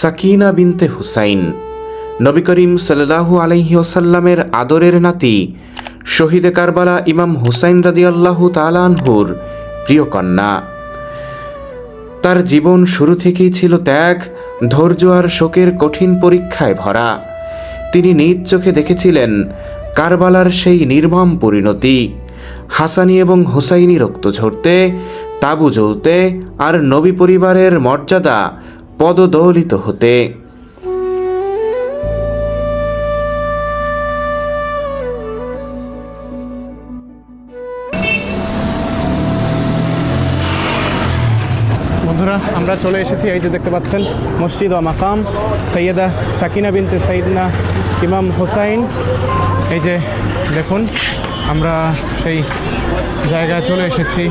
সাকিনা বিনতে হুসাইন, নবী করিম সাল্লাল্লাহু আলাইহি ওয়াসাল্লামের আদরের নাতি, শহীদে কারবালা ইমাম হুসাইন রাদিয়াল্লাহু তাআলা আনহুর প্রিয় কন্যা। তার জীবন শুরু থেকেই ছিল ত্যাগ, ধৈর্য আর শোকের কঠিন পরীক্ষায় ভরা। তিনি নিজ চোখে দেখেছিলেন কারবালার সেই নির্মম পরিণতি, হাসানি এবং হুসাইনি রক্ত ঝরতে, তাবু জ্বলতে আর নবী পরিবারের মর্যাদা পদদলিত হতে। বন্ধুরা, আমরা চলে এসেছি, এই যে দেখতে পাচ্ছেন মসজিদ ও মাকাম সৈয়দা সাকিনা বিনতে সাইয়্যিদনা ইমাম হুসাইন। এই যে দেখুন, আমরা সেই জায়গায় চলে এসেছি।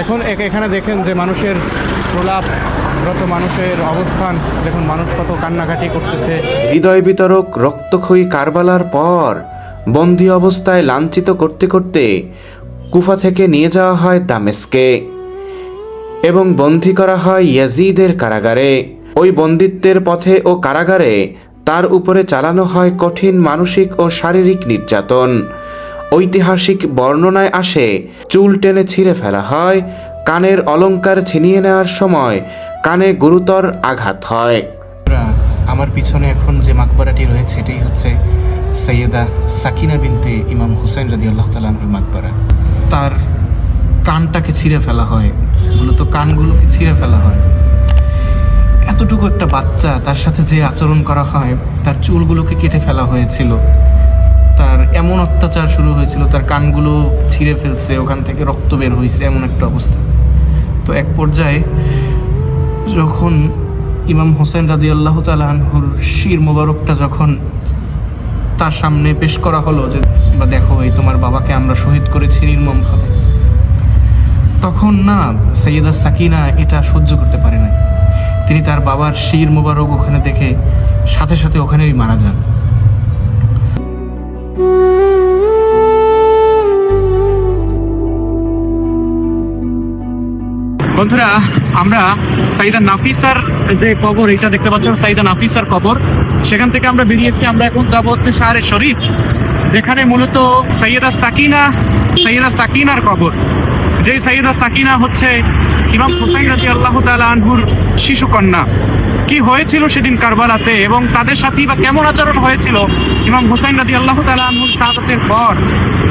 এখন এখানে দেখেন যে মানুষের প্রলাপরত মানুষের অবস্থান দেখুন, মানুষ কত কান্নাকাটি করতেছে। হৃদয় বিতরক রক্তক্ষয়ী কারবালার পর বন্দী অবস্থায় লাঞ্ছিত করতে করতে কুফা থেকে নিয়ে যাওয়া হয় দামেস্কে এবং বন্দী করা হয় ইয়াজিদের কারাগারে। ওই বন্দিত্বের পথে ও কারাগারে তার উপরে চালানো হয় কঠিন মানসিক ও শারীরিক নির্যাতন। ঐতিহাসিক বর্ণনায় আসে, চুল টেনে ছিঁড়ে ফেলা হয়, কানের অলংকার ছিনিয়ে নেওয়ার সময় কানে গুরুতর আঘাত হয়। আমার পিছনে এখন যে মাকবারাটি রয়েছে এটাই হচ্ছে সৈয়দা সাকিনা বিনতে ইমাম হুসাইন রাদিয়াল্লাহু তাআলা আনহুর মাকবারা। তার কানটাকে ছিঁড়ে ফেলা হয়, মূলত কানগুলোকে ছিঁড়ে ফেলা হয়। এতটুকু একটা বাচ্চা, তার সাথে যে আচরণ করা হয়, তার চুলগুলোকে কেটে ফেলা হয়েছিল, তার এমন অত্যাচার শুরু হয়েছিল, তার কানগুলো ছিঁড়ে ফেলছে, ওখান থেকে রক্ত বের হয়েছে, এমন একটা অবস্থা। তো এক পর্যায়ে যখন ইমাম হোসেন রাদিয়াল্লাহু তাআলা আনহুর শির মোবারকটা যখন তার সামনে পেশ করা হলো, যে বা দেখো, এই তোমার বাবাকে আমরা শহীদ করেছি নির্মমভাবে, তখন না সৈয়দা সাকিনা এটা সহ্য করতে পারে না। তিনি তার বাবার শির মোবারক ওখানে দেখে সাথে সাথে ওখানেই মারা যান। বন্ধুরা, আমরা সাইয়েদা নাফিসার যে কবর, এটা দেখতে পাচ্ছেন সাইয়েদা নাফিসার কবর, সেখান থেকে আমরা বেরিয়েছি। আমরা এখন যাবো হচ্ছে শাহরে শরীফ, যেখানে মূলত সৈয়দা সাকিনার কবর। যে সৈয়দা সাকিনা হচ্ছে ইমাম হুসাইন রাদিয়াল্লাহু তাআলা আনহুর শিশুকন্যা। কি হয়েছিল সেদিন কারবালাতে এবং তাদের সাথেই বা কেমন আচরণ হয়েছিল ইমাম হুসাইন রাদিয়াল্লাহু তাআলা আনহুর শাহাদাতের পর,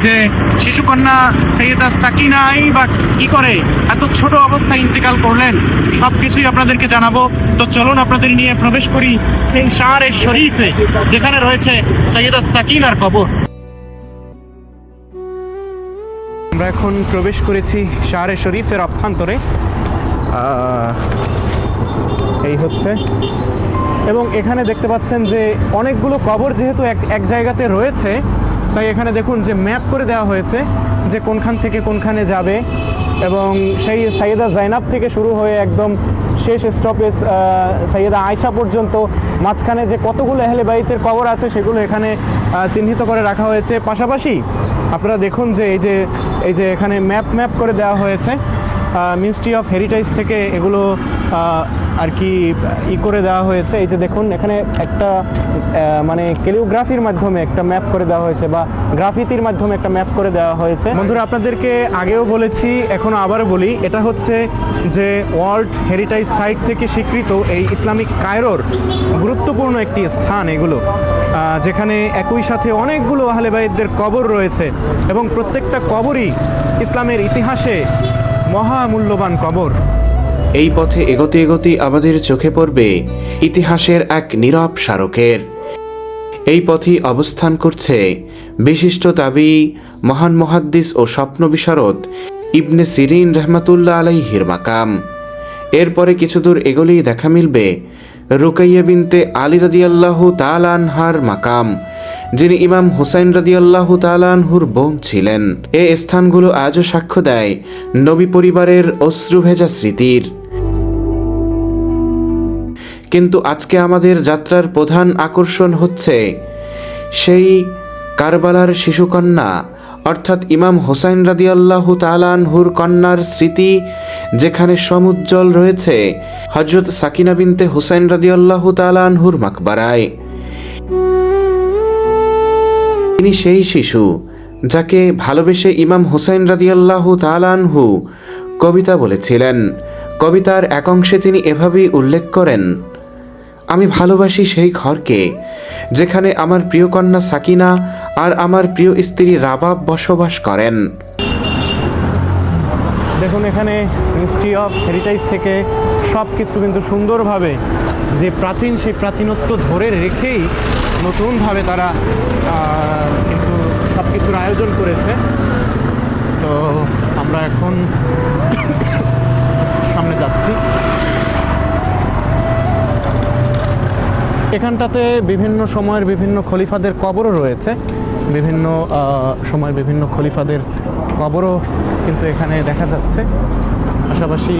যে শিশুকন্যা সৈয়দা সাকিনাই বা কি করে এত ছোট অবস্থায় ইন্তেকাল করলেন, সব কিছুই আপনাদেরকে জানাবো। তো চলুন আপনাদের নিয়ে প্রবেশ করি এই শাহরে শরীফে, যেখানে রয়েছে সৈয়দা সাকিনার কবর। আমরা এখন প্রবেশ করেছি শাহরে শরীফের অভ্যন্তরে, এই হচ্ছে, এবং এখানে দেখতে পাচ্ছেন যে অনেকগুলো কবর যেহেতু এক জায়গাতে রয়েছে, তাই এখানে দেখুন যে ম্যাপ করে দেওয়া হয়েছে যে কোনখান থেকে কোনখানে যাবে, এবং সেই সাইয়েদা জাইনাব থেকে শুরু হয়ে একদম শেষ স্টপেজ সাইয়েদা আয়েশা পর্যন্ত মাঝখানে যে কতগুলো আহলে বাইতের কবর আছে সেগুলো এখানে চিহ্নিত করে রাখা হয়েছে। পাশাপাশি আপনারা দেখুন যে এই যে এখানে ম্যাপ করে দেওয়া হয়েছে, মিনিস্ট্রি অফ হেরিটেজ থেকে এগুলো আর কি করে দেওয়া হয়েছে। এই যে দেখুন, এখানে একটা মানে ক্যালিওগ্রাফির মাধ্যমে একটা ম্যাপ করে দেওয়া হয়েছে, বা গ্রাফিতির মাধ্যমে একটা ম্যাপ করে দেওয়া হয়েছে। বন্ধুরা, আপনাদেরকে আগেও বলেছি, এখনও আবারও বলি, এটা হচ্ছে যে ওয়ার্ল্ড হেরিটেজ সাইট থেকে স্বীকৃত এই ইসলামিক কায়রোর গুরুত্বপূর্ণ একটি স্থান এগুলো, যেখানে একই সাথে অনেকগুলো আহলে বাইতদের কবর রয়েছে, এবং প্রত্যেকটা কবরই ইসলামের ইতিহাসে মহামূল্যবান কবর। এই পথে এগোতে এগোতে আমাদের চোখে পড়বে ইতিহাসের এক নীরব স্মারকের। এই পথেই অবস্থান করছে বিশিষ্ট তাবী, মহান মুহাদ্দিস ও স্বপ্ন বিশারদ ইবনে সিরিন রাহমাতুল্লাহ আলাইহির মাকাম। এরপরে কিছু দূর এগোলেই দেখা মিলবে রুকাইয়া বিনতে আলী রাদিয়াল্লাহু তাআলা আনহার মাকাম, যিনি ইমাম হুসাইন রাদিয়াল্লাহু তাআলা আনহুর বোন ছিলেন। এ স্থানগুলো আজও সাক্ষ্য দেয় নবী পরিবারের অশ্রুভেজা স্মৃতির। কিন্তু আজকে আমাদের যাত্রার প্রধান আকর্ষণ হচ্ছে সেই কারবালার শিশুকন্যা, অর্থাৎ ইমাম হুসাইন রাদিয়াল্লাহু তাআলা আনহুর কন্যার স্মৃতি, যেখানে সমুজ্জ্বল রয়েছে হযরত সাকিনা বিনতে হুসাইন রাদিয়াল্লাহু তাআলা আনহুর মাকবারায়। তিনি সেই শিশু যাকে ভালোবেসে ইমাম হুসাইন রাদিয়াল্লাহু তাআলা আনহু কবিতা বলেছিলেন। কবিতার এক অংশে তিনি এভাবেই উল্লেখ করেন, আমি ভালোবাসি সেই ঘরকে যেখানে আমার প্রিয় কন্যা সাকিনা আর আমার প্রিয় স্ত্রী রাবাব বসবাস করেন। দেখুন এখানে মিনিস্ট্রি অফ হেরিটেজ থেকে সব কিছু কিন্তু সুন্দরভাবে যে প্রাচীন সেই প্রাচীনত্ব ধরে রেখেই নতুনভাবে তারা কিন্তু সব কিছুর আয়োজন করেছে। তো আমরা এখন সামনে যাচ্ছি। এখানটাতে বিভিন্ন সময়ের বিভিন্ন খলিফাদের কবরও রয়েছে, বিভিন্ন সময়ের বিভিন্ন খলিফাদের কবরও কিন্তু এখানে দেখা যাচ্ছে। পাশাপাশি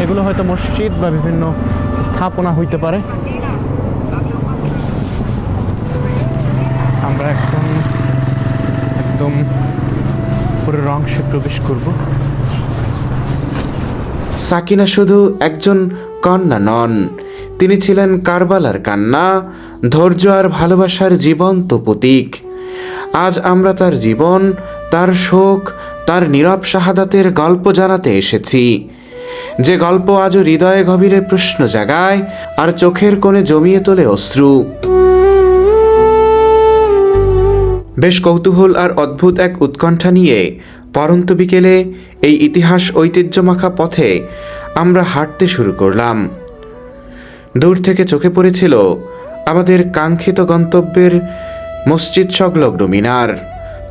এগুলো হয়তো মসজিদ বা বিভিন্ন স্থাপনা হইতে পারে। আমরা এখন একদম পুরো অংশে প্রবেশ করব। সাকিনা শুধু একজন কন্যা নন, তিনি ছিলেন কারবালার কান্না, ধৈর্য আর ভালোবাসার জীবন্ত প্রতীক। আজ আমরা তার জীবন, তার শোক, তার নীরব শাহাদাতের গল্প জানাতে এসেছি, যে গল্প আজও হৃদয়ে গভীরে প্রশ্ন জাগায় আর চোখের কোণে জমিয়ে তোলে অশ্রু। বেশ কৌতূহল আর অদ্ভুত এক উৎকণ্ঠা নিয়ে পরন্ত বিকেলে এই ইতিহাস ঐতিহ্যমাখা পথে আমরা হাঁটতে শুরু করলাম। দূর থেকে চোখে পড়েছিল আমাদের কাঙ্ক্ষিত গন্তব্যের মসজিদ সংলগ্ন মিনার।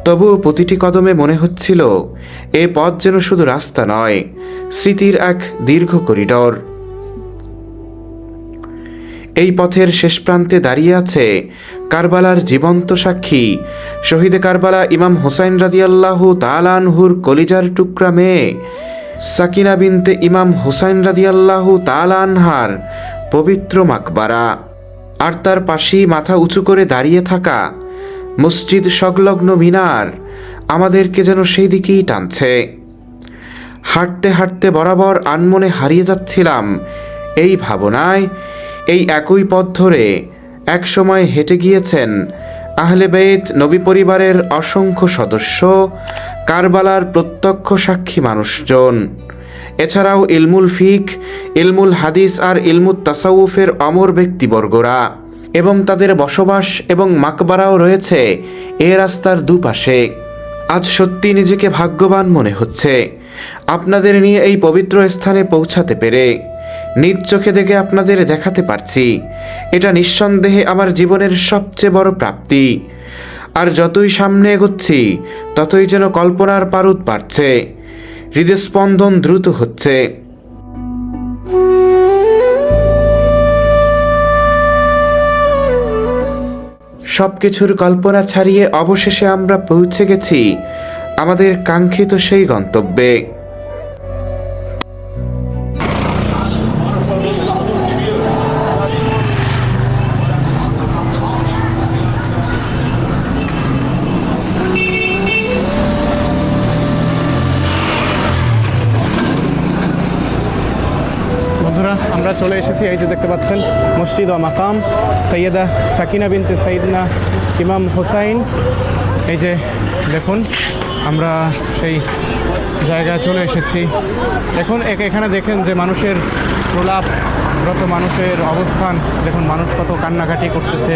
তবুও প্রতিটি কদমে মনে হচ্ছিল এ পথ যেন শুধু রাস্তা নয়, স্মৃতির এক দীর্ঘ করিডর। এই পথের শেষ প্রান্তে দাঁড়িয়ে আছে কারবালার জীবন্ত সাক্ষী, শহীদে কারবালা ইমাম হুসাইন রাদিয়াল্লাহু তাআলা আনহুর কলিজার টুকরা মেয়ে সাকিনা বিনতে ইমাম হুসাইন রাদিয়াল্লাহু তাআলা আনহার পবিত্র মাকবারা। আর তার পাশেই মাথা উঁচু করে দাঁড়িয়ে থাকা মসজিদ সংলগ্ন মিনার আমাদেরকে যেন সেই দিকেই টানছে। হাঁটতে হাঁটতে বরাবর আনমনে হারিয়ে যাচ্ছিলাম এই ভাবনায়, এই একই পথ ধরে একসময় হেঁটে গিয়েছেন আহলে বেইত নবী পরিবারের অসংখ্য সদস্য, কারবালার প্রত্যক্ষ সাক্ষী মানুষজন। এছাড়াও ইলমুল ফিক, ইলমুল হাদিস আর ইলমুত তাসাউফের অমর ব্যক্তিবর্গরা, এবং তাদের বসবাস এবং মাকবারাও রয়েছে এ রাস্তার দুপাশে। আজ সত্যি নিজেকে ভাগ্যবান মনে হচ্ছে আপনাদের নিয়ে এই পবিত্র স্থানে পৌঁছাতে পেরে। নিজ চোখে দেখে আপনাদের দেখাতে পারছি, এটা নিঃসন্দেহে আমার জীবনের সবচেয়ে বড় প্রাপ্তি। আর যতই সামনে এগোচ্ছি ততই যেন কল্পনার পারদ বাড়ছে, হৃদস্পন্দন দ্রুত হচ্ছে। সবকিছুর কল্পনা ছাড়িয়ে অবশেষে আমরা পৌঁছে গেছি আমাদের কাঙ্ক্ষিত সেই গন্তব্যে। বন্ধুরা, আমরা চলে এসেছি, এই যে দেখতে পাচ্ছেন মসজিদ ও মাকাম সৈয়দা সাকিনা বিনতে সাইয়্যিদনা ইমাম হুসাইন। এই যে দেখুন আমরা সেই জায়গায় চলে এসেছি। এখন এখানে দেখেন যে মানুষের প্রলাপরত মানুষের অবস্থান, দেখুন মানুষ কত কান্নাকাটি করতেছে।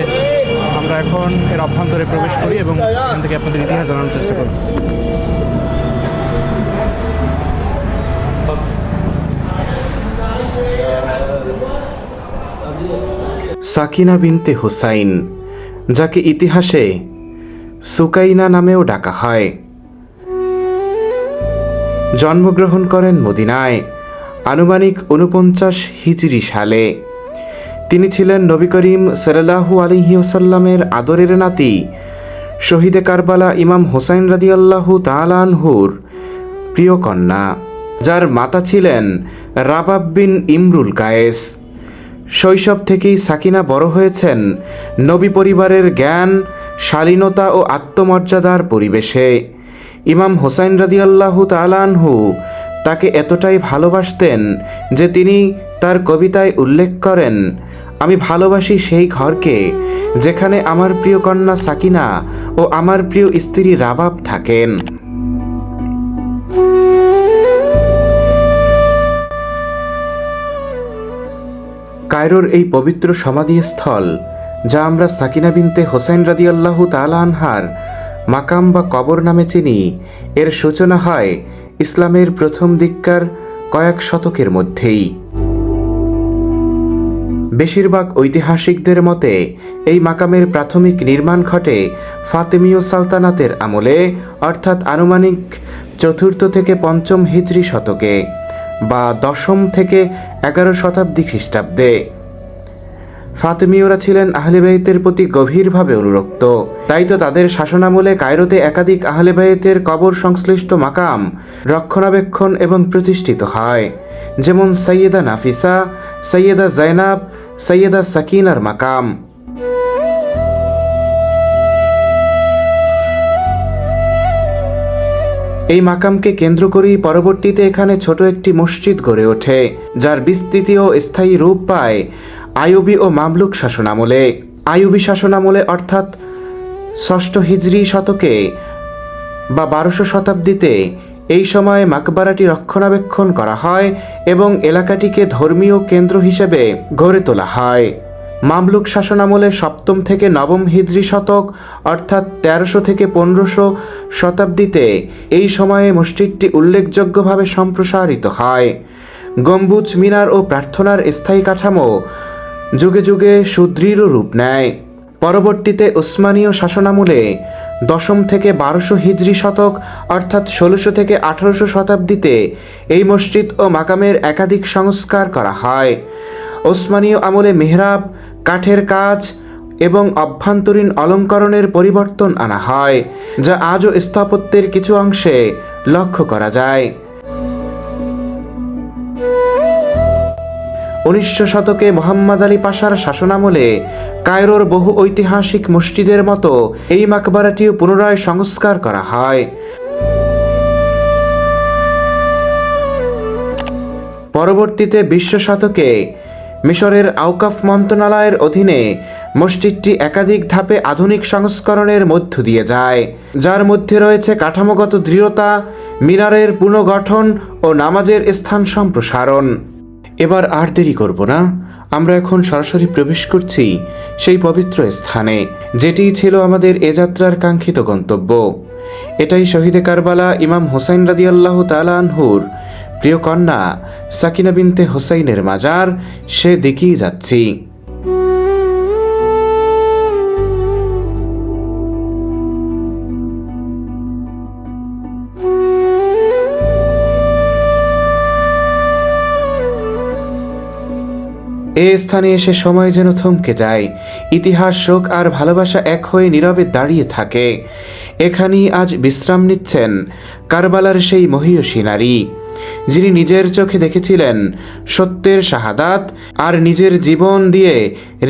আমরা এখন এর অভ্যন্তরে প্রবেশ করি এবং এখান থেকে আপনাদের ইতিহাস জানানোর চেষ্টা করি। সাকিনা বিনতে হুসাইন, যাকে ইতিহাসে সুকাইনা নামেও ডাকা হয়, জন্মগ্রহণ করেন মদিনায় আনুমানিক 49 হিজরি সালে। তিনি ছিলেন নবী করিম সাল্লাল্লাহু আলাইহি ওয়াসাল্লামের আদরের নাতি, শহীদে কারবালা ইমাম হুসাইন রাদিয়াল্লাহু তাআলা আনহুর প্রিয় কন্যা, যার মাতা ছিলেন রাবাব বিন ইমরুল কায়েস। শৈশব থেকেই সাকিনা বড় হয়েছেন নবী পরিবারের জ্ঞান, শালীনতা ও আত্মমর্যাদার পরিবেশে। ইমাম হুসাইন রাদিয়াল্লাহু তাআলা আনহু তাকে এতটাই ভালোবাসতেন যে তিনি তার কবিতায় উল্লেখ করেন, আমি ভালোবাসি সেই ঘরকে যেখানে আমার প্রিয় কন্যা সাকিনা ও আমার প্রিয় স্ত্রী রাবাব থাকেন। কায়রোর এই পবিত্র সমাধিস্থল, যা আমরা সাকিনা বিনতে হোসাইন রাদিয়াল্লাহু তাআলা আনহার মাকাম বা কবর নামে চিনি, এর সূচনা হয় ইসলামের প্রথম দিককার কয়েক শতকের মধ্যেই। বেশিরভাগ ঐতিহাসিকদের মতে এই মাকামের প্রাথমিক নির্মাণ ঘটে ফাতেমীয় সালতানাতের আমলে, অর্থাৎ আনুমানিক ৪র্থ থেকে ৫ম হিজরি শতকে বা ১০ম থেকে ১১ শতাব্দী খ্রিস্টাব্দে। ফাতেমীয়রা ছিলেন আহলে বাইতের প্রতি গভীরভাবে অনুরক্ত, তাই তো তাদের শাসনামলে কায়রোতে একাধিক আহলে বাইতের কবর সংশ্লিষ্ট মাকাম রক্ষণাবেক্ষণ এবং প্রতিষ্ঠিত হয়, যেমন সৈয়দা নাফিসা, সৈয়দা জাইনাব, সৈয়দা সাকিনার মাকাম। এই মাকামকে কেন্দ্র করেই পরবর্তীতে এখানে ছোট একটি মসজিদ গড়ে ওঠে, যার বিস্তৃতি ও স্থায়ী রূপ পায় আইয়ুবী ও মামলুক শাসনামলে। আইয়ুবী শাসনামলে অর্থাৎ ৬ষ্ঠ হিজরি শতকে বা ১২শ শতাব্দীতে এই সময় মাকবারাটি রক্ষণাবেক্ষণ করা হয় এবং এলাকাটিকে ধর্মীয় কেন্দ্র হিসেবে গড়ে তোলা হয়। মামলুক শাসনামলে ৭ম থেকে ৯ম হিজরি শতক অর্থাৎ ১৩০০ থেকে ১৫০০ শতাব্দীতে এই সময়ে মসজিদটি উল্লেখযোগ্যভাবে সম্প্রসারিত হয়। গম্বুজ, মিনার ও প্রার্থনার স্থায়ী কাঠামো যুগে যুগে সুদৃঢ় রূপ নেয়। পরবর্তীতে উসমানীয় শাসনামলে ১০ম থেকে ১২০০ হিজরি শতক অর্থাৎ ১৬০০ থেকে ১৮০০ শতাব্দীতে এই মসজিদ ও মাকামের একাধিক সংস্কার করা হয়। ওসমানীয় আমলে মেহরাব, কাঠের কাজ এবং অভ্যন্তরীণ অলঙ্করণের পরিবর্তন আনা হয়, যা আজও স্থাপত্যের কিছু অংশে লক্ষ্য করা যায়। ১৯শ শতকে মোহাম্মদ আলী পাশার শাসনামলে কায়রোর বহু ঐতিহাসিক মসজিদের মতো এই মাকবারাটিও পুনরায় সংস্কার করা হয়। পরবর্তীতে ২০শ শতকে মিশরের আওকাফ মন্ত্রণালয়ের অধীনে মসজিদটি একাধিক ধাপে আধুনিক সংস্করণের মধ্য দিয়ে যায়, যার মধ্যে রয়েছে কাঠামোগত দৃঢ়তা, মিনারের পুনর্গঠন ও নামাজের স্থান সম্প্রসারণ। এবার আর দেরি করব না, আমরা এখন সরাসরি প্রবেশ করছি সেই পবিত্র স্থানে, যেটি ছিল আমাদের এ যাত্রার কাঙ্ক্ষিত গন্তব্য। এটাই শহীদে কারবালা ইমাম হোসাইন রাদিয়াল্লাহু তাআলা আনহুর প্রিয় কন্যা সাকিনা বিনতে হোসাইনের মাজার, সে দিকেই যাচ্ছি। এ স্থানে এসে সময় যেন থমকে যায়, ইতিহাস, শোক আর ভালোবাসা এক হয়ে নীরবে দাঁড়িয়ে থাকে। এখানেই আজ বিশ্রাম নিচ্ছেন কারবালার সেই মহীয়সী নারী, যিনি নিজের চোখে দেখেছিলেন সত্যের শাহাদাত আর নিজের জীবন দিয়ে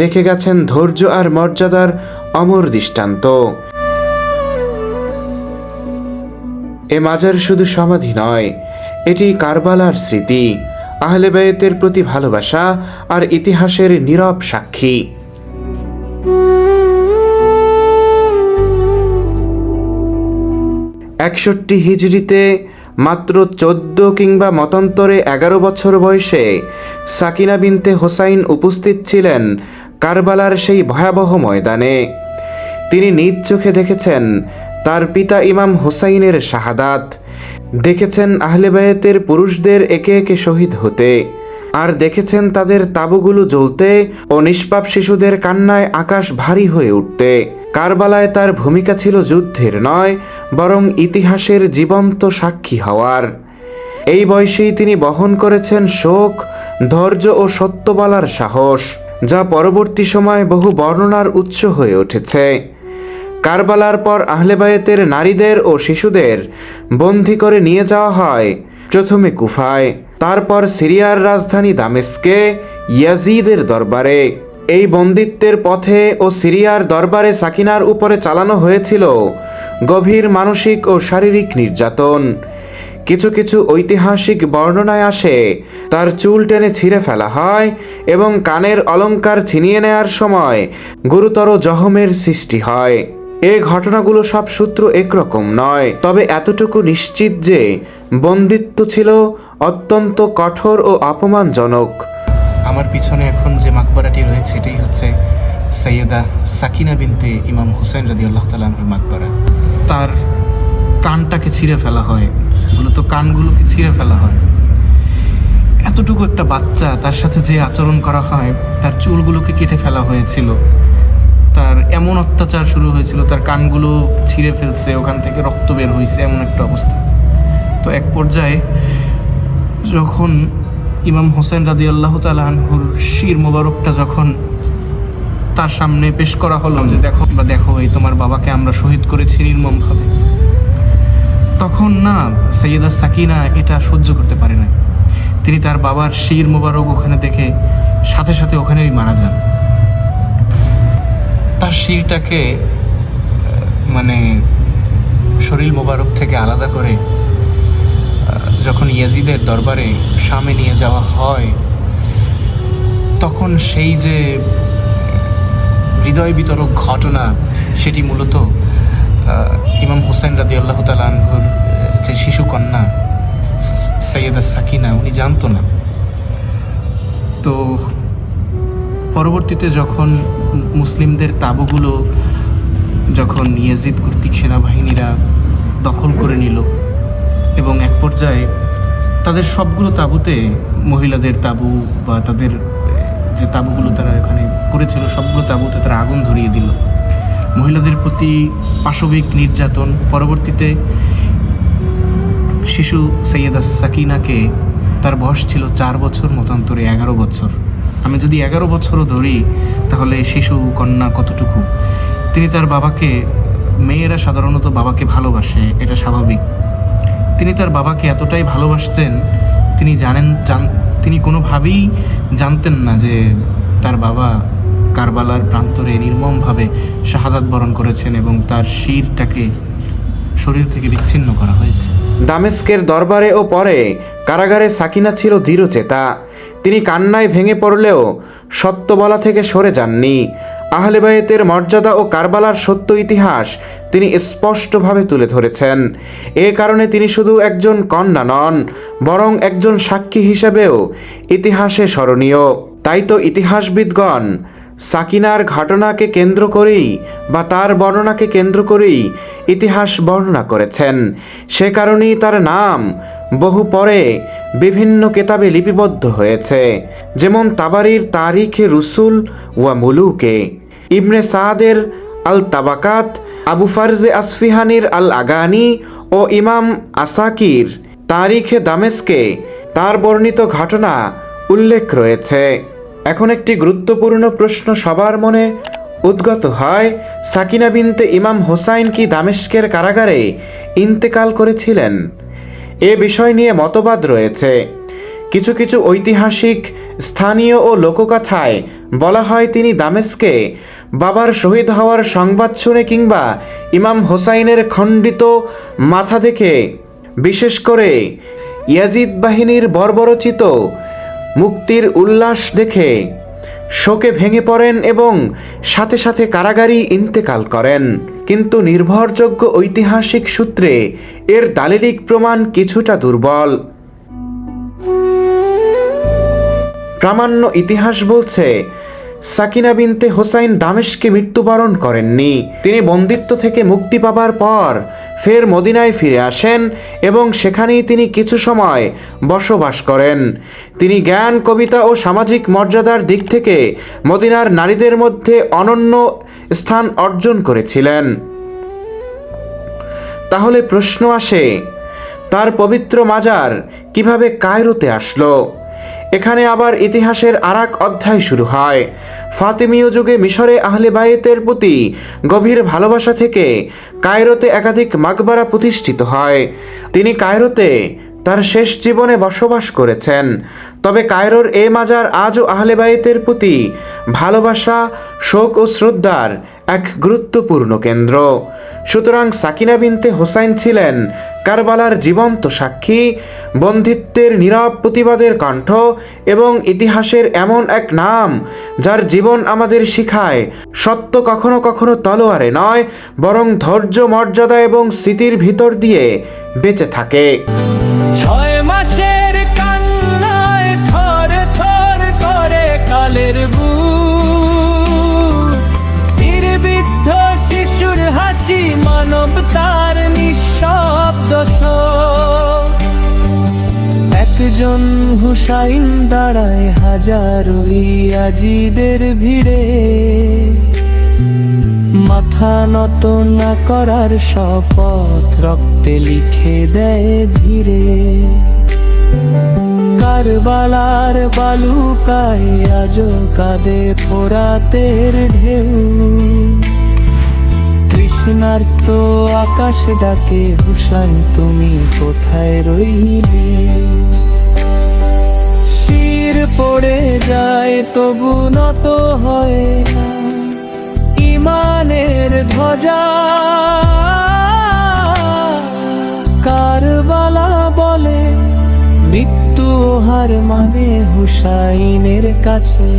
রেখে গেছেন ধৈর্য আর মর্যাদার অমর দৃষ্টান্ত। এ মাজার শুধু সমাধি নয়, এটি কারবালার স্মৃতি, আহলে বায়েতের প্রতি ভালোবাসা আর ইতিহাসের নীরব সাক্ষী। ৬১ হিজরিতে মাত্র ১৪ কিংবা মতান্তরে ১১ বছর বয়সে সাকিনা বিনতে হোসাইন উপস্থিত ছিলেন কারবালার সেই ভয়াবহ ময়দানে। তিনি নিজ চোখে দেখেছেন তার পিতা ইমাম হোসাইনের শাহাদাত, দেখেছেন আহলে বায়েতের পুরুষদের একে একে শহীদ হতে, আর দেখেছেন তাদের তাঁবুগুলো জ্বলতে ও নিষ্পাপ শিশুদের কান্নায় আকাশ ভারী হয়ে উঠতে। কারবালায় তার ভূমিকা ছিল যুদ্ধের নয়, বরং ইতিহাসের জীবন্ত সাক্ষী হওয়ার। এই বয়সেই তিনি বহন করেছেন শোক, ধৈর্য ও সত্য বলার সাহস, যা পরবর্তী সময় বহু বর্ণনার উৎস হয়ে উঠেছে। কারবালার পর আহলে বায়েতের নারীদের ও শিশুদের বন্দী করে নিয়ে যাওয়া হয় প্রথমে কুফায়, তারপর সিরিয়ার রাজধানী দামেস্কে ইয়াজিদের দরবারে। এই বন্দিত্বের পথে ও সিরিয়ার দরবারে সাকিনার উপরে চালানো হয়েছিল গভীর মানসিক ও শারীরিক নির্যাতন। কিছু কিছু ঐতিহাসিক বর্ণনায় আসে তার চুল টেনে ছিঁড়ে ফেলা হয় এবং কানের অলংকার ছিনিয়ে নেয়ার সময় গুরুতর জখমের সৃষ্টি হয়। এই ঘটনাগুলো সব সূত্র একরকম নয়, তবে এতটুকু নিশ্চিত যে বন্দিত্ব ছিল অত্যন্ত কঠোর ও অপমানজনক। আমার পিছনে এখন যে মাকবারাটি রয়েছে এটাই হচ্ছে সৈয়দা সাকিনা বিনতে ইমাম হুসাইন রাদিয়াল্লাহু তাআলা আনহুর মাকবারা। তার কানটাকে ছিঁড়ে ফেলা হয়, মূলত কানগুলোকে ছিঁড়ে ফেলা হয়। এতটুকু একটা বাচ্চা, তার সাথে যে আচরণ করা হয়, তার চুলগুলোকে কেটে ফেলা হয়েছিল, তার এমন অত্যাচার শুরু হয়েছিল, তার কানগুলো ছিঁড়ে ফেলছে, ওখান থেকে রক্ত বের হয়েছে, এমন একটা অবস্থা। তো এক পর্যায়ে যখন ইমাম হোসেন রাদিয়াল্লাহু তাআলা আনহুর শির মোবারকটা যখন তার সামনে পেশ করা হলো যে দেখো এই তোমার বাবাকে আমরা শহীদ করেছি নির্মমভাবে, তখন না সৈয়দা সাকিনা এটা সহ্য করতে পারে না। তিনি তার বাবার শির মোবারক ওখানে দেখে সাথে সাথে ওখানেই মারা যান। তার শিরটাকে মানে শরীর মোবারক থেকে আলাদা করে যখন ইয়াজিদের দরবারে শামে নিয়ে যাওয়া হয়, তখন সেই যে হৃদয় বিতরক ঘটনা, সেটি মূলত ইমাম হুসাইন রাদিয়াল্লাহু তাআলা আনহুর যে শিশু কন্যা সৈয়দা সাকিনা, উনি জানতো না। তো পরবর্তীতে যখন মুসলিমদের তাঁবুগুলো যখন ইয়াজিদ কর্তৃক সেনাবাহিনীরা দখল করে নিল এবং এক পর্যায়ে তাদের সবগুলো তাঁবুতে, মহিলাদের তাঁবু বা তাদের যে তাঁবুগুলো তারা এখানে করেছিল সবগুলো তাঁবুতে তারা আগুন ধরিয়ে দিল। মহিলাদের প্রতি পাশবিক নির্যাতন। পরবর্তীতে শিশু সৈয়দা সাকিনাকে, তার বয়স ছিল 4 বছর, মতান্তরে 11 বছর। আমি যদি 11 বছরও ধরি তাহলে শিশু কন্যা কতটুকু। তিনি তার বাবাকে, মেয়েরা সাধারণত বাবাকে ভালোবাসে, এটা স্বাভাবিক। তিনি তার বাবাকে এতটাই ভালোবাসতেন, তিনি কোনোভাবেই জানতেন না যে তার বাবা কারবালার প্রান্তরে নির্মমভাবে শাহাদাত বরণ করেছেন এবং তার শিরটাকে শরীর থেকে বিচ্ছিন্ন করা হয়েছে। দামেস্কের দরবারে ও পরে কারাগারে সাকিনা ছিল দৃঢ়চেতা। তিনি কান্নায় ভেঙে পড়লেও সত্য বলা থেকে সরে যাননি। আহলে বায়েতের মর্যাদা ও কারবালার সত্য ইতিহাস তিনি স্পষ্টভাবে তুলে ধরেছেন। এ কারণে তিনি শুধু একজন কন্যা নন, বরং একজন সাক্ষী হিসেবেও ইতিহাসে স্মরণীয়। তাই তো ইতিহাসবিদগণ সাকিনার ঘটনাকে কেন্দ্র করেই বা তার বর্ণনাকে কেন্দ্র করেই ইতিহাস বর্ণনা করেছেন। সে কারণেই তার নাম বহু পরে বিভিন্ন কেতাবে লিপিবদ্ধ হয়েছে, যেমন তাবারির তারিখে রুসুল ওয়া মুলুকে, ইবনে সাদের আল তাবাকাত, আবু ফারজে আসফিহানির আল আগানি ও ইমাম আসাকির তারিখে দামেস্কে তার বর্ণিত ঘটনা উল্লেখ রয়েছে। এখন একটি গুরুত্বপূর্ণ প্রশ্ন সবার মনে উদ্গত হয়, সাকিনা বিনতে ইমাম হোসাইন কি দামেস্কের কারাগারে ইন্তেকাল করেছিলেন? এ বিষয় নিয়ে মতবাদ রয়েছে। কিছু কিছু ঐতিহাসিক, স্থানীয় ও লোককথায় বলা হয় তিনি দামেস্কে বাবার শহীদ হওয়ার সংবাদ শুনে কিংবা ইমাম হোসাইনের খণ্ডিত মাথা দেখে, বিশেষ করে ইয়াজিদ বাহিনীর বর্বরচিত মুক্তির উল্লাস দেখে শোকে ভেঙে পড়েন এবং সাথে সাথে কারাগারেই ইন্তেকাল করেন। কিন্তু নির্ভরযোগ্য ঐতিহাসিক সূত্রে এর দালিলিক প্রমাণ কিছুটা দুর্বল। প্রামাণ্য ইতিহাস বলছে সাকিনা বিনতে হোসাইন দামেস্কে মৃত্যুবরণ করেননি। তিনি বন্দিত্ব থেকে মুক্তি পাবার পর ফের মদিনায় ফিরে আসেন এবং সেখানেই তিনি কিছু সময় বসবাস করেন। তিনি জ্ঞান, কবিতা ও সামাজিক মর্যাদার দিক থেকে মদিনার নারীদের মধ্যে অনন্য স্থান অর্জন করেছিলেন। তাহলে প্রশ্ন আসে, তার পবিত্র মাজার কিভাবে কায়রোতে আসলো? এখানে আবার ইতিহাসের আরেক অধ্যায় শুরু হয়। ফাতেমীয় যুগে মিশরে আহলে বায়েতের প্রতি গভীর ভালোবাসা থেকে কায়রোতে একাধিক মাকবারা প্রতিষ্ঠিত হয়। তিনি কায়রোতে তার শেষ জীবনে বসবাস করেছেন। তবে কায়রোর এ মাজার আজও আহলে বায়েতের প্রতি ভালোবাসা, শোক ও শ্রদ্ধার এক গুরুত্বপূর্ণ কেন্দ্র। সুতরাং সাকিনা বিনতে হোসাইন ছিলেন কারবালার জীবন্ত সাক্ষী, বন্ধিত্বের নীরব প্রতিবাদের কণ্ঠ এবং ইতিহাসের এমন এক নাম যার জীবন আমাদের শিখায় সত্য কখনো কখনো তলোয়ারে নয়, বরং ধৈর্য, মর্যাদা এবং স্মৃতির ভিতর দিয়ে বেঁচে থাকে। 6 মাসের কান্নায় থর থর করে কালের বুক, নির্বিদ্ধ শিশুর হাসি, মানবতার নিঃশব্দ শোক। একজন হুসাইন দাঁড়ায় হাজারো ইয়াজিদের ভিড়ে, মাথা নত না করার শপথ রক্তে লিখে দেয় ধীরে। কারবালার বালুকায় আজো কাঁদে ফোরাতের ঢেউ, তৃষ্ণার্ত আকাশ ডাকে হুসাইন তুমি কোথায় রইলে। শির পড়ে যায় তবু নত হয় না ইমানের ধ্বজা। কারবালা বলে মৃত্যু হার মানে হুসাইনের কাছে।